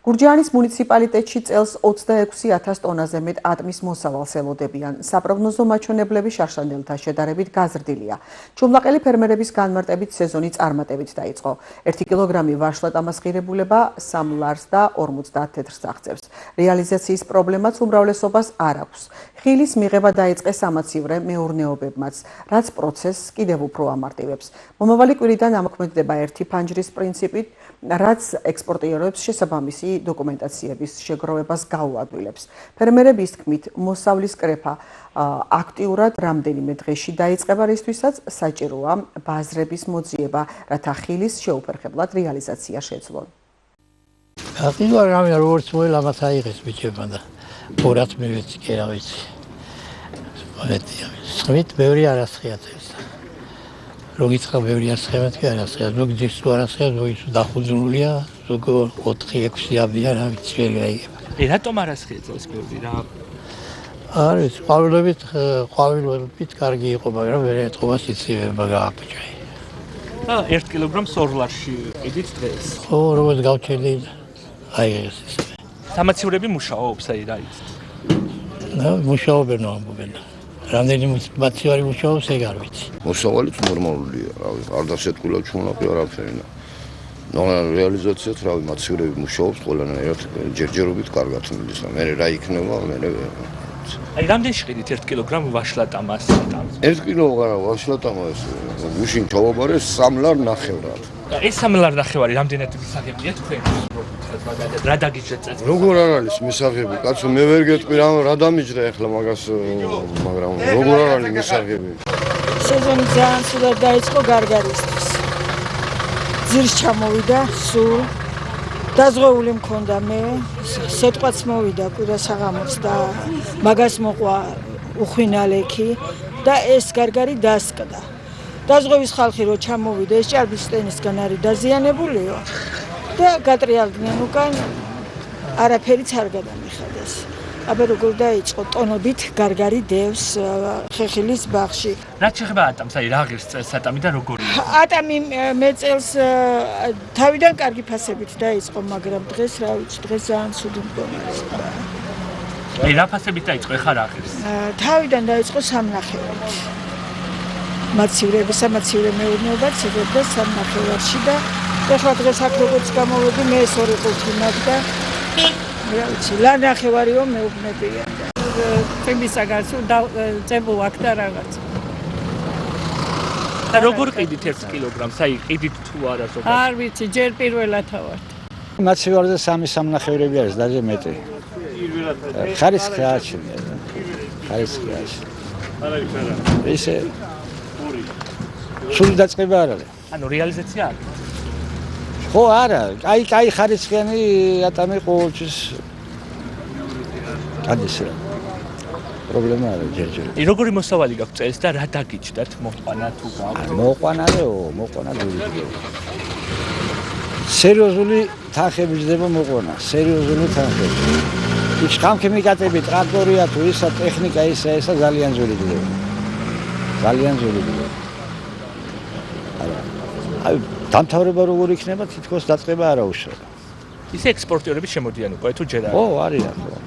გურჯაანის მუნიციპალიტეტში წელს 26,000 ტონაზე მეტ ატმის მოსავალს ელოდებიან. საპროგნოზო მაჩვენებლები შარშანდელთა შედარებით გაზრდილია. ჩუმლაყელი ფერმერების განმარტებით სეზონი წარმატებით დაიწყო. 1 კილოგრამი ვაშლატამას ღირებულება 3 ლარს და 50 თეთრს აღწევს. რეალიზაციის პრობლემაც უმრავლესობას არ აქვს. ხილის მიღება დაიწყეს ამაცივრე მეურნეობებმაც, რაც პროცესს კიდევ უფრო ამარტივებს. მომავალი კვირიდან ამოქმედდება ერთი ფანჯრის პრინციპით, რაც ექსპორტიორებს შესაბამისი დოკუმენტაციების შეგროვებას გაუადვილებს. ფერმერების თქმით, მოსავლის კრეფა აქტიურად რამდენიმე დღეში დაიწყება, რისთვისაც საჭიროა ბაზრების მოძიება, რათა ხილის შეუფერხებლად რეალიზაცია შეძლონ. აქტიურად რამე როგორც მოელა ამათ აიღეს ბიჭებმა და ორად მივეცი კი რა ვიცი. სხვით ბევრი არასხიათ ეს. Logica ბევრი ასხევად კი არასხიათ, ზოგი ძის თუ არასხიათ, ზოგი დახუძნულია, ზოგი 4-6 აბია რა ვიცი ვერ გაიგება. რატომ არასხიათ ეს ბევრი რა? არის ყვავილობით კარგი იყო, მაგრამ ვერ ეთყობა სიცივება გააფუჭაი. 1 კილოგრამს 2 ლარში ყიდით დღეს. ხო, როგორც გავჩერდი აიღეს ეს. სამაცივრები მუშაობს აი რა იცით. მუშაობენ ამბობენ. რამდენი მაცივარი მუშაობს ეგ არ ვიცი. მოსავალიც ნორმალურია, რავი, არ დასეთქულა ჩუმლაყი არაფერია. რეალიზაციაც რავი, მაცივრები მუშაობს ყველანაირად ჯერჯერობით კარგად მიდის და მე რა იქნება, მე აი რამდენში ყიდით 1 კილოგრამ ვაშლატამას? 1 კილოგრამ ვაშლატამას გუშინ ჩავაბარე 3 ლარ ნახევრად. ეს 3 ლარ ნახევარი რამდენად მისაღებია თქვენ? რა დაგიჭრეთ წელს? როგორ არ არის მისაღები? კაცო მე ვერ გეტყვი რა დამიჯდა ახლა მაგას, მაგრამ როგორ არ არის მისაღები? სეზონი ძალიან სულად დაიწყო გარგარისთვის. ძირს ჩამოვიდა სულ. დაზღვეული მქონდა მე, სეტყვაც მოვიდა კვირა საღამოც და მაგას მოყვა უხვინალექი და ეს გარგარი დასკდა. დაზღვევის ხალხი რო ჩამოვიდა, ეს ჭარბის სტენისგან არის დაზიანებულიო და გატრიალდნენ უკან, არაფერიც არ გადამიხადეს. აბა როგორ დაიწყო ტონობით გარგარი დევს ხეხილის ბაღში. რაც შეხება ატამს, აი რა ღირს წელს ატამი და როგორი? ატამი მე წელს თავიდან კარგი ფასებით დაიწყო, მაგრამ დღეს რა ვიცი, დღეს ძალიან ცუდი მდგომარეა. აი რა ფასებით დაიწყო, ეხლა რა ღირს? თავიდან დაიწყო 3 ნახევრით. სამაცივრე მეურნეობაც იღებდა 3 ნახევარში და ეხლა დღეს აქ როგორც გამოვედი, მე 2 ყუთი მაგდა. რა ვიცი, ლა ნახევარიო მეუბნებია. თემისაგან სულ წებულ აქ და რაღაც. და როგორ ყიდით 1 კილოგრამს? აი ყიდით თუ არა ზოგადად? არ ვიცი, ჯერ პირველად ვარ. მაცივარზე 3 ნახევრები არის დაჟე მეტი. ხარისხი აჩვენე. ხარისხი აჩვენე. ისე სულ დაწყება არ არის. ანუ რეალიზაცია არის. ხო არა, კაი ხარისხიანი ატამი ყოველთვის ადის რა. პრობლემა არის ჯერჯერობით. როგორი მოსავალი გაქვთ წელს და რა დაგიჭდათ მოყვანა თუ გაქვთ? მოყვანა გულიდია. სერიოზული თანხები ჯდება მოყვანა, სერიოზული თანხები. ის ხამქიმიკატები, ტრაქტორია თუ ისა ტექნიკა ისა ძალიან ძველი ჯდება. ძალიან ძველი ჯდება. აი დამთავრება როგორ იქნება თითქოს დაწყება არა უშუალო. ისე ექსპორტიორები შემოდიან უკვე თუ ჯერ არა? ხო, არიან ხო.